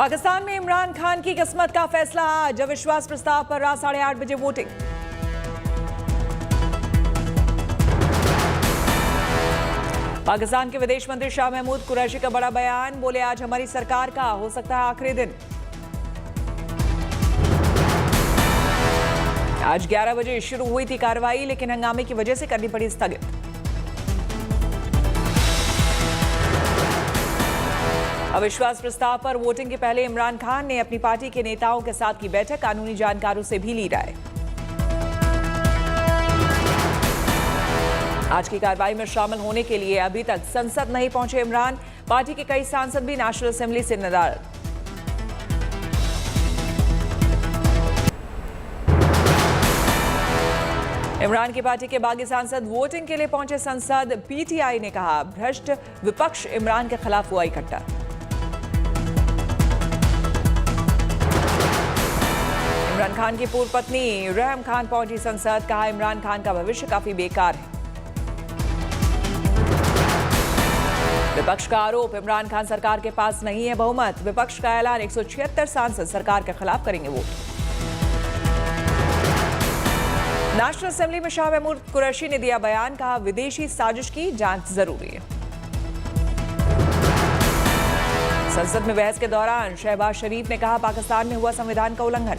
पाकिस्तान में इमरान खान की किस्मत का फैसला आज। अविश्वास प्रस्ताव पर रात 8:30 बजे वोटिंग। पाकिस्तान के विदेश मंत्री शाह महमूद कुरैशी का बड़ा बयान, बोले आज हमारी सरकार का हो सकता है आखिरी दिन। आज 11 बजे शुरू हुई थी कार्रवाई, लेकिन हंगामे की वजह से करनी पड़ी स्थगित। अविश्वास प्रस्ताव पर वोटिंग के पहले इमरान खान ने अपनी पार्टी के नेताओं के साथ की बैठक, कानूनी जानकारों से भी ली राय। आज की कार्रवाई में शामिल होने के लिए अभी तक संसद नहीं पहुंचे इमरान। पार्टी के कई सांसद भी नेशनल असेंबली से नाराज। इमरान की पार्टी के बागी सांसद वोटिंग के लिए पहुंचे संसद। पीटीआई ने कहा भ्रष्ट विपक्ष इमरान के खिलाफ हुआ इकट्ठा। इमरान खान की पूर्व पत्नी रहम खान पहुंची संसद। कहा इमरान खान का भविष्य काफी बेकार है। विपक्ष का आरोप, इमरान खान सरकार के पास नहीं है बहुमत। विपक्ष का ऐलान, 176 सांसद सरकार के खिलाफ करेंगे वोट। नेशनल असेंबली में शाह महमूद कुरैशी ने दिया बयान, कहा विदेशी साजिश की जांच जरूरी है। संसद में बहस के दौरान शहबाज शरीफ ने कहा पाकिस्तान में हुआ संविधान का उल्लंघन।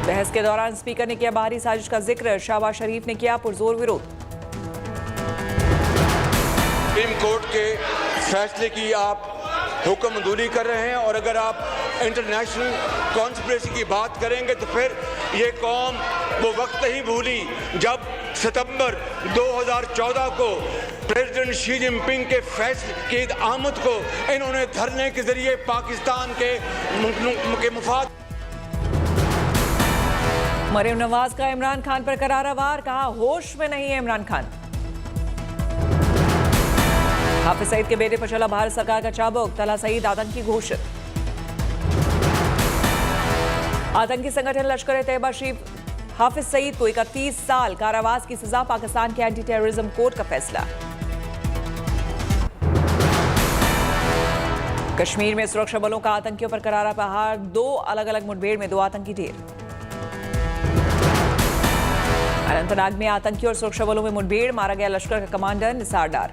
बहस के दौरान स्पीकर ने किया बाहरी साजिश का जिक्र। शहबाज शरीफ ने किया पुरजोर विरोध। सुप्रीम कोर्ट के फैसले की आप हुक्म मंजूरी कर रहे हैं, और अगर आप इंटरनेशनल कॉन्स्पिरेसी की बात करेंगे तो फिर ये कौम वो वक्त नहीं भूली जब सितंबर 2014 को प्रेसिडेंट शी जिनपिंग के फैसले की आमद को इन्होंने धरने के जरिए पाकिस्तान के मुफाद। मरीम नवाज का इमरान खान पर करारा वार, कहा होश में नहीं है इमरान खान। हाफिज सईद के बेटे पर चला भारत सरकार का चाबुक। तला सईद आतंकी घोषित। आतंकी संगठन लश्कर तैयबा शरीफ हाफिज सईद को 31 साल कारावास की सजा। पाकिस्तान के एंटी टेररिज्म कोर्ट का फैसला। कश्मीर में सुरक्षा बलों का आतंकियों पर करारा प्रहार। 2 अलग अलग मुठभेड़ में 2 आतंकी ढेर। अनंतनाग में आतंकी और सुरक्षा बलों में मुठभेड़, मारा गया लश्कर का कमांडर निसार डार।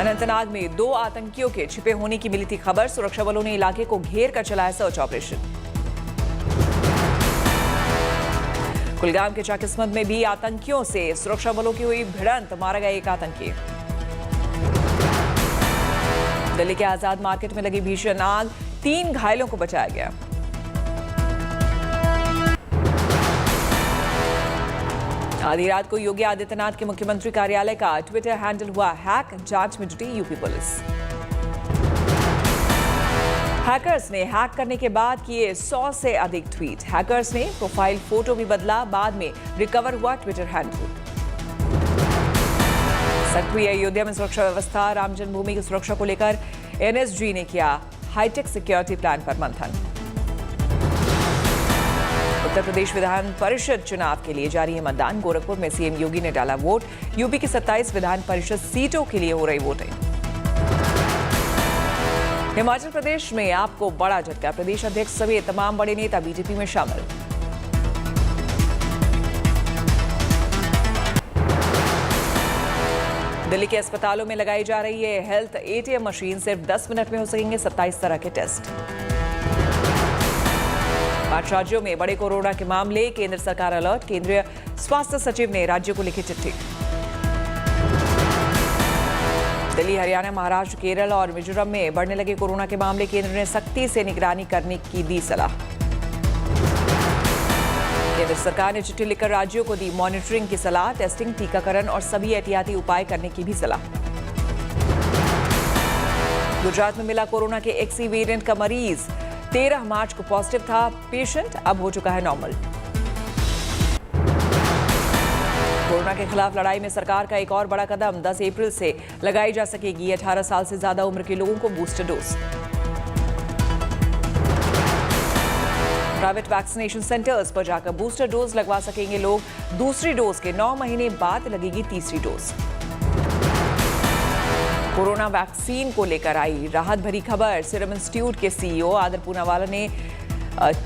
अनंतनाग में 2 आतंकियों के छिपे होने की मिली थी खबर। सुरक्षा बलों ने इलाके को घेर कर चलाया सर्च ऑपरेशन। कुलगाम के चाकिस्मत में भी आतंकियों से सुरक्षा बलों की हुई भिड़ंत, मारा गया 1 आतंकी। दिल्ली के आजाद मार्केट में लगी भीषण आग, 3 घायलों को बचाया गया। आधी रात को योगी आदित्यनाथ के मुख्यमंत्री कार्यालय का ट्विटर हैंडल हुआ हैक। जांच में जुटी यूपी पुलिस। हैकर्स ने हैक करने के बाद किए 100 से अधिक ट्वीट। हैकर्स ने प्रोफाइल फोटो भी बदला, बाद में रिकवर हुआ ट्विटर हैंडल। सख्त हुई अयोध्या में सुरक्षा व्यवस्था। राम जन्मभूमि की सुरक्षा को लेकर एनएसजी ने किया हाईटेक सिक्योरिटी प्लान पर मंथन। उत्तर प्रदेश विधान परिषद चुनाव के लिए जारी है मतदान। गोरखपुर में सीएम योगी ने डाला वोट। यूपी की 27 विधान परिषद सीटों के लिए हो रही वोटिंग। हिमाचल प्रदेश में आपको बड़ा झटका। प्रदेश अध्यक्ष समेत तमाम बड़े नेता बीजेपी में शामिल। दिल्ली के अस्पतालों में लगाई जा रही है हेल्थ एटीएम मशीन। सिर्फ 10 मिनट में हो सकेंगे 27 तरह के टेस्ट। 5 राज्यों में बड़े कोरोना के मामले। केंद्र सरकार अलर्ट। केंद्रीय स्वास्थ्य सचिव ने राज्यों को लिखी चिट्ठी। दिल्ली, हरियाणा, महाराष्ट्र, केरल और मिजोरम में बढ़ने लगे कोरोना के मामले। केंद्र ने सख्ती से निगरानी करने की दी सलाह। केंद्र सरकार ने चिट्ठी लिखकर राज्यों को दी मॉनिटरिंग की सलाह। टेस्टिंग, टीकाकरण और सभी एहतियाती उपाय करने की भी सलाह। गुजरात में मिला कोरोना के एक्सी वेरिएंट का मरीज। 13 मार्च को पॉजिटिव था पेशेंट, अब हो चुका है नॉर्मल। कोरोना के खिलाफ लड़ाई में सरकार का एक और बड़ा कदम। 10 अप्रैल से लगाई जा सकेगी 18 साल से ज्यादा उम्र के लोगों को booster dose. Private vaccination centres पर जाकर बूस्टर डोज लगवा सकेंगे लोग। दूसरी डोज के 9 महीने बाद लगेगी तीसरी डोज। कोरोना वैक्सीन को लेकर आई राहत भरी खबर। सीरम इंस्टीट्यूट के सीईओ आदर पूनावाला ने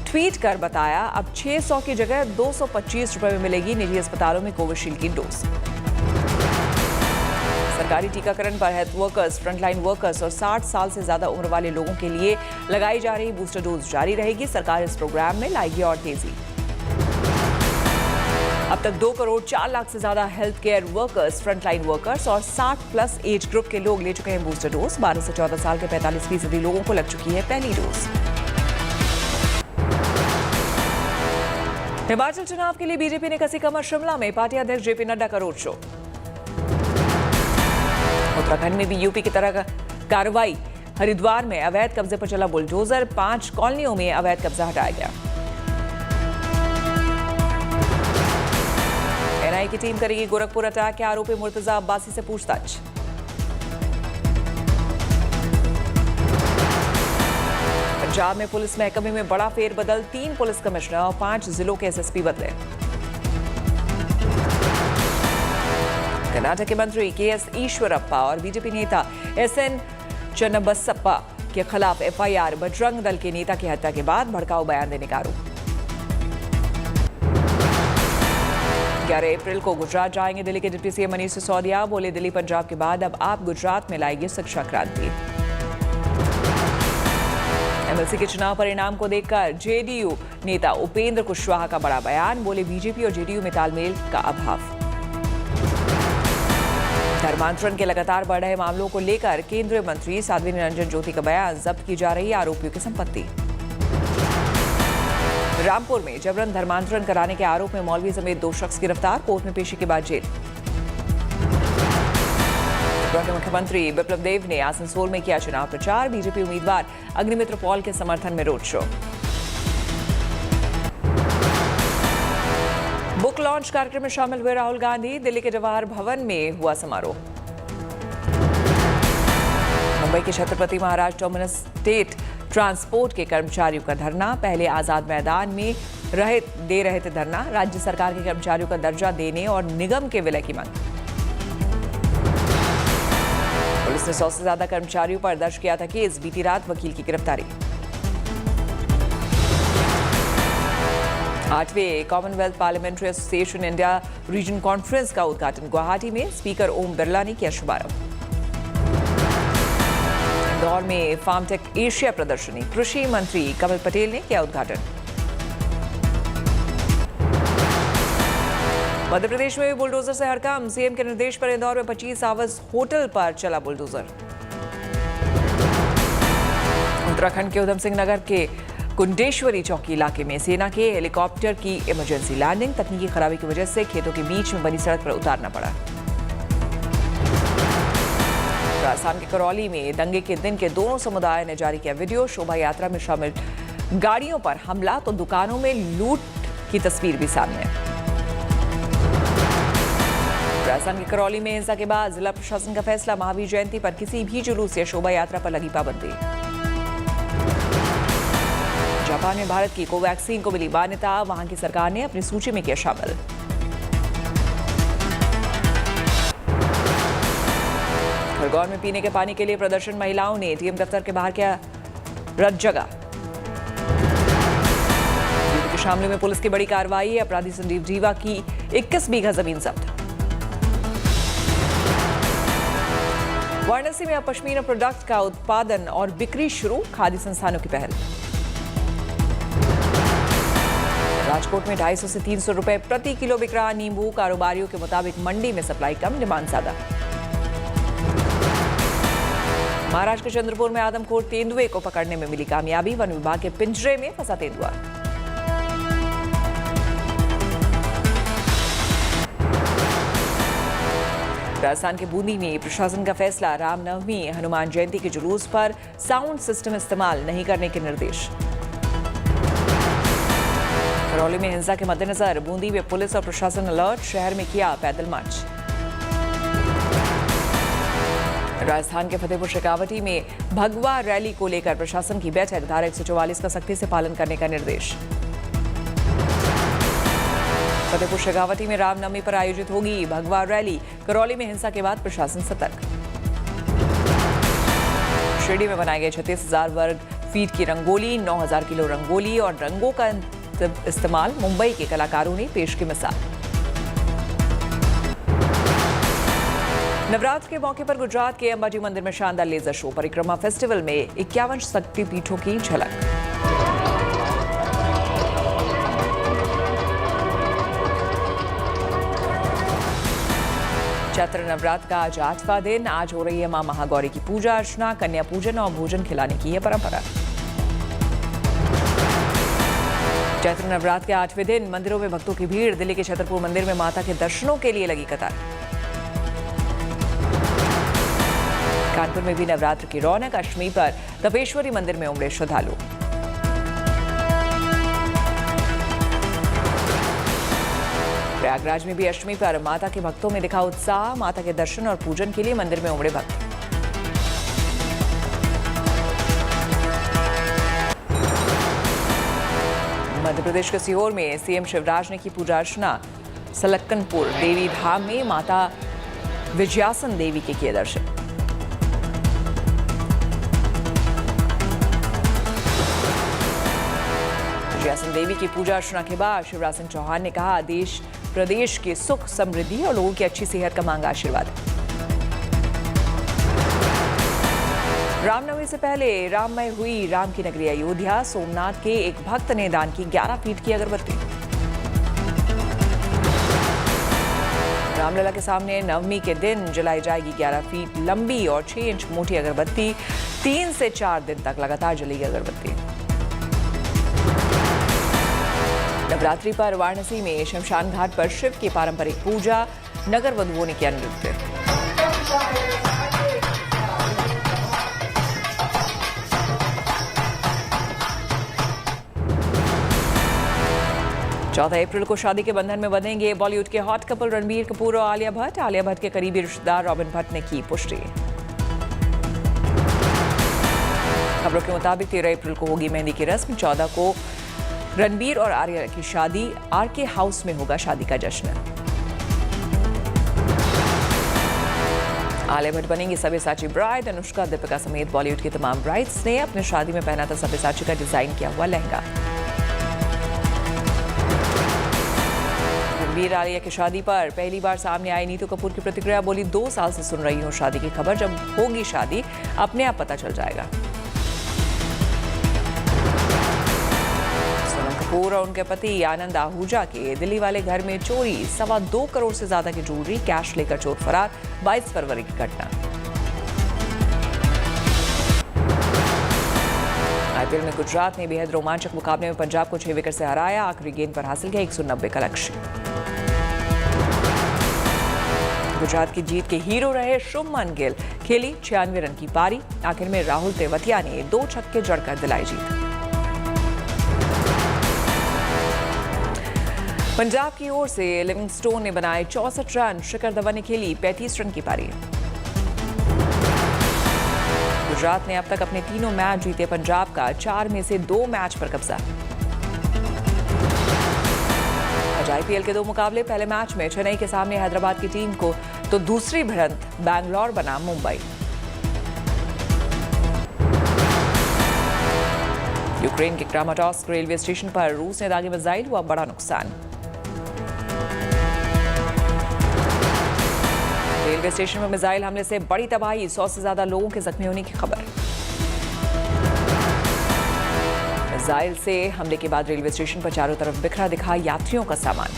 ट्वीट कर बताया, अब 600 की जगह 225 रुपए में मिलेगी निजी अस्पतालों में कोविशील्ड की डोज। सरकारी टीकाकरण पर हेल्थ वर्कर्स, फ्रंटलाइन वर्कर्स और 60 साल से ज्यादा उम्र वाले लोगों के लिए लगाई जा रही बूस्टर डोज जारी रहेगी। सरकार इस प्रोग्राम में लाएगी और तेजी। अब तक 2 करोड़ 4 लाख से ज्यादा health care workers, frontline workers और 60 प्लस एज ग्रुप के लोग ले चुके हैं बूस्टर डोज। 12 से 14 साल के 45% लोगों को लग चुकी है पहली डोज। हिमाचल चुनाव के लिए बीजेपी ने कसी कमर। शिमला में पार्टी अध्यक्ष जेपी नड्डा का रोड शो। उत्तराखंड में भी यूपी की तरह कार्रवाई। हरिद्वार में अवैध कब्जे पर चला बुलडोजर। 5 कॉलोनियों में अवैध कब्जा हटाया गया। एनआईए की टीम करेगी गोरखपुर अटैक के आरोपी मुर्तजा अब्बासी से पूछताछ। पंजाब में पुलिस महकमे में बड़ा फेरबदल। 3 पुलिस कमिश्नर और 5 जिलों के एसएसपी बदले। कर्नाटक के मंत्री केएस ईश्वरप्पा और बीजेपी नेता एसएन चन्नबसप्पा के खिलाफ एफआईआर। बजरंग दल के नेता की हत्या के बाद भड़काऊ बयान देने का आरोप। 11 अप्रैल को गुजरात जाएंगे दिल्ली के डिप्टी सीएम मनीष सिसोदिया। बोले, दिल्ली पंजाब के बाद अब आप गुजरात में लाएंगे शिक्षा क्रांति। एमएलसी के चुनाव परिणाम को देखकर जेडीयू नेता उपेंद्र कुशवाहा का बड़ा बयान। बोले, बीजेपी और जेडीयू में तालमेल का अभाव। धर्मांतरण के लगातार बढ़ रहे मामलों को लेकर केंद्रीय मंत्री साध्वी निरंजन ज्योति का बयान। जब्त की जा रही आरोपियों की संपत्ति। रामपुर में जबरन धर्मांतरण कराने के आरोप में मौलवी समेत 2 शख्स गिरफ्तार। कोर्ट में पेशी के बाद जेल। त्रिपुरा के मुख्यमंत्री बिप्लब देब ने आसनसोल में किया चुनाव प्रचार। बीजेपी उम्मीदवार अग्निमित्र पॉल के समर्थन में रोड शो। बुक लॉन्च कार्यक्रम में शामिल हुए राहुल गांधी। दिल्ली के जवाहर भवन में हुआ समारोह। मुंबई के छत्रपति महाराज टर्मिनस स्टेट ट्रांसपोर्ट के कर्मचारियों का धरना। पहले आजाद मैदान में दे रहे थे धरना। राज्य सरकार के कर्मचारियों का दर्जा देने और निगम के विलय की मांग। पुलिस ने 100 से ज्यादा कर्मचारियों पर दर्ज किया था केस। बीती रात वकील की गिरफ्तारी। 8वें Commonwealth parliamentary association India region conference का उद्घाटन गुवाहाटी में। स्पीकर ओम बिरला ने किया शुभारंभ। इंदौर में फार्मटेक एशिया प्रदर्शनी। कृषि मंत्री कमल पटेल ने किया उद्घाटन। मध्य प्रदेश में भी बुलडोजर से हड़कंप। सीएम के निर्देश पर इंदौर में 25 आवर्स होटल पर चला बुलडोजर। उत्तराखंड के उधम सिंह नगर के कुंडेश्वरी चौकी इलाके में सेना के हेलीकॉप्टर की इमरजेंसी लैंडिंग। तकनीकी खराबी की वजह से खेतों के बीच में बनी सड़क पर उतारना पड़ा। राजस्थान के करौली में दंगे के दिन के दोनों समुदाय ने जारी किया वीडियो। शोभा यात्रा में शामिल गाड़ियों पर हमला तो दुकानों में लूट की तस्वीर भी सामने। राजस्थान के करौली में हिंसा के बाद जिला प्रशासन का फैसला। महावीर जयंती पर किसी भी जुलूस या शोभा यात्रा पर लगी पाबंदी। जापान में भारत की कोवैक्सीन को मिली मान्यता। वहां की सरकार ने अपनी सूची में किया शामिल। खरगोन में पीने के पानी के लिए प्रदर्शन। महिलाओं ने टीएम दफ्तर के बाहर किया रद जगह। यूपी के शामली में पुलिस की बड़ी कार्रवाई। अपराधी संजीव जीवा की 21 बीघा जमीन जब्त। वाराणसी में अब पश्मीना प्रोडक्ट का उत्पादन और बिक्री शुरू। खादी संस्थानों की पहल। राजकोट में 250 से 300 रुपए प्रति किलो बिक रहा नींबू। कारोबारियों के मुताबिक मंडी में सप्लाई कम, डिमांड ज्यादा। महाराष्ट्र के चंद्रपुर में आदमखोर तेंदुए को पकड़ने में मिली कामयाबी। वन विभाग के पिंजरे में फंसा तेंदुआ। राजस्थान के बूंदी में प्रशासन का फैसला। रामनवमी, हनुमान जयंती के जुलूस पर साउंड सिस्टम इस्तेमाल नहीं करने के निर्देश। करौली में हिंसा के मद्देनजर बूंदी में पुलिस और प्रशासन अलर्ट। शहर में किया पैदल मार्च। राजस्थान के फतेहपुर शेखावटी में भगवा रैली को लेकर प्रशासन की बैठक। धारा 144 का सख्ती से पालन करने का निर्देश। फतेहपुर शेखावटी में रामनवमी पर आयोजित होगी भगवा रैली। करौली में हिंसा के बाद प्रशासन सतर्क। शिरडी में बनाए गए 36,000 वर्ग फीट की रंगोली, 9,000 किलो रंगोली और रंगों का इस्तेमाल मुंबई के कलाकारों ने पेश की मिसाल। नवरात्र के मौके पर गुजरात के अंबाजी मंदिर में शानदार लेजर शो, परिक्रमा फेस्टिवल में 51 शक्तिपीठों की झलक। चैत्र नवरात्र का आज 8वां दिन। आज हो रही है मां महागौरी की पूजा अर्चना, कन्या पूजन और भोजन खिलाने की है परंपरा। चैत्र नवरात्र के 8वें दिन मंदिरों में भक्तों की भीड़। दिल्ली के छतरपुर मंदिर में माता के दर्शनों के लिए लगी कतार। कानपुर में भी नवरात्र की रौनक। अष्टमी पर तपेश्वरी मंदिर में उमड़े श्रद्धालु। प्रयागराज में भी अष्टमी पर माता के भक्तों में दिखा उत्साह। माता के दर्शन और पूजन के लिए मंदिर में उमड़े भक्त। मध्य प्रदेश के सीहोर में सीएम शिवराज ने की पूजा अर्चना। सलक्कनपुर देवी धाम में माता विजयासन देवी के किए दर्शन। विजयासन देवी की पूजा अर्चना के बाद शिवराज सिंह चौहान ने कहा, देश प्रदेश की सुख समृद्धि और लोगों की अच्छी सेहत का मांगा आशीर्वाद। रामनवमी से पहले राममय हुई राम की नगरी अयोध्या। सोमनाथ के एक भक्त ने दान की 11 फीट की अगरबत्ती। रामलला के सामने नवमी के दिन जलाई जाएगी 11 फीट लंबी और 6 इंच मोटी अगरबत्ती। 3 से 4 दिन तक लगातार जलेगी अगरबत्ती। नवरात्रि पर वाराणसी में शमशान घाट पर शिव की पारंपरिक पूजा। नगर वधुओं ने किया नृत्य। चौदह अप्रैल को शादी के बंधन में बंधेंगे बॉलीवुड के हॉट कपल रणबीर कपूर और आलिया भट्ट। आलिया भट्ट के करीबी रिश्तेदार रॉबिन भट्ट ने की पुष्टि। खबरों के मुताबिक 13 अप्रैल को होगी मेहंदी की रस्म। 14 को रणबीर और आलिया की शादी। आरके हाउस में होगा शादी का जश्न। आलिया भट्ट बनेंगी सब्यसाची ब्राइड। अनुष्का, दीपिका समेत बॉलीवुड की तमाम ब्राइड्स ने अपनी शादी में पहना था सब्यसाची का डिजाइन किया हुआ लहंगा। रणबीर आलिया की शादी पर पहली बार सामने आई नीतू कपूर की प्रतिक्रिया। बोली, 2 साल से सुन रही हूँ शादी की खबर। जब होगी शादी अपने आप पता चल जाएगा। कपूर और उनके पति आनंद आहूजा के दिल्ली वाले घर में चोरी। 2.25 करोड़ से ज्यादा की ज्वेलरी, कैश लेकर चोर फरार। 22 फरवरी की घटना। आईपीएल में गुजरात ने बेहद रोमांचक मुकाबले में पंजाब को 6 विकेट से हराया। आखिरी गेंद पर हासिल किया 190 का लक्ष्य। गुजरात की जीत के हीरो रहे शुभमन गिल। खेली 96 रन की पारी। आखिर में राहुल तेवतिया ने 2 छक्के जड़कर दिलाई जीत। पंजाब की ओर से लिविंगस्टोन ने बनाए 64 रन। शिखर धवन ने खेली 35 रन की पारी। गुजरात ने अब तक अपने 3 मैच जीते। पंजाब का 4 में से 2 मैच पर कब्जा। आज आईपीएल के 2 मुकाबले। पहले मैच में चेन्नई के सामने हैदराबाद की टीम को, तो दूसरी भिड़ंत बैंगलोर बना मुंबई। यूक्रेन के क्रामाटोर्स्क रेलवे स्टेशन पर रूस ने दागे मिसाइल, हुआ बड़ा नुकसान। रेलवे स्टेशन में मिसाइल हमले से बड़ी तबाही। 100 से ज्यादा लोगों के जख्मी होने की खबर। मिसाइल से हमले के बाद रेलवे स्टेशन पर चारों तरफ बिखरा दिखा यात्रियों का सामान।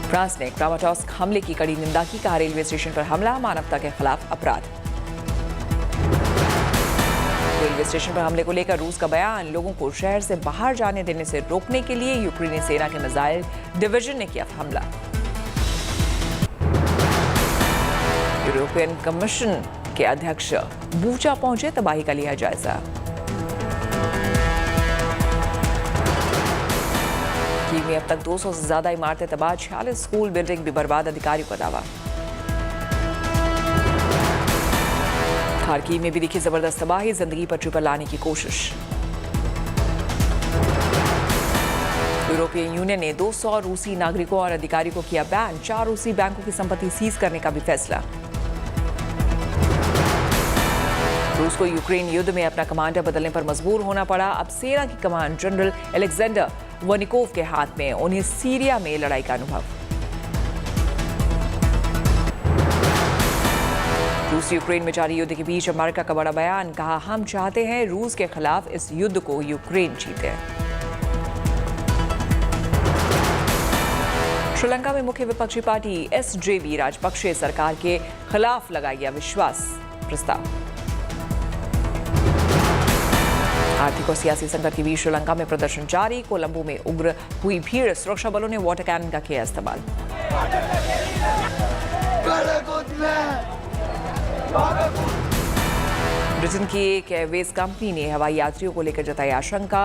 फ्रांस ने क्रामाटोर्स्क हमले की कड़ी निंदा की। कहा, रेलवे स्टेशन पर हमला मानवता के खिलाफ अपराध। रेलवे स्टेशन पर हमले को लेकर रूस का बयान। लोगों को शहर से बाहर जाने देने से रोकने के लिए यूक्रेनी सेना के मिसाइल डिवीजन ने किया हमला। यूरोपियन कमीशन के अध्यक्ष बूचा पहुंचे, तबाही का लिया जायजा। कीव में अब तक 200 से ज्यादा इमारतें तबाह। 46 स्कूल बिल्डिंग भी बर्बाद। अधिकारियों का दावा। खार्किव में भी दिखी जबरदस्त तबाही। जिंदगी पर ट्रिपल लाने की कोशिश। यूरोपीय यूनियन ने 200 रूसी नागरिकों और अधिकारियों को किया बैन। 4 रूसी बैंकों की संपत्ति सीज करने का भी फैसला। रूस को यूक्रेन युद्ध में अपना कमांडर बदलने पर मजबूर होना पड़ा। अब सेना की कमान जनरल अलेक्जेंडर वनिकोव के हाथ में। उन्हें सीरिया में लड़ाई का अनुभव। रूस यूक्रेन में जारी युद्ध के बीच अमेरिका का बड़ा बयान। कहा, हम चाहते हैं रूस के खिलाफ इस युद्ध को यूक्रेन जीते। श्रीलंका में मुख्य विपक्षी पार्टी एसजेवी राजपक्षे सरकार के खिलाफ लगाई अविश्वास प्रस्ताव। आर्थिक और सियासी संकट के बीच श्रीलंका में प्रदर्शन जारी। कोलंबो में उग्र हुई भीड़। सुरक्षा बलों ने वाटर कैनन का किया इस्तेमाल। ब्रिटेन की एक एयरवेज कंपनी ने हवाई यात्रियों को लेकर जताई आशंका।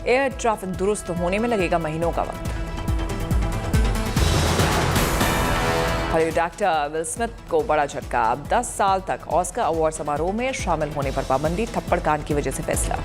एयर ट्रैफिक दुरुस्त होने में लगेगा महीनों का वक्त। हॉलीवुड एक्टर विल स्मिथ को बड़ा झटका। अब 10 साल तक ऑस्कर अवार्ड समारोह में शामिल होने पर पाबंदी। थप्पड़ कांड की वजह से फैसला।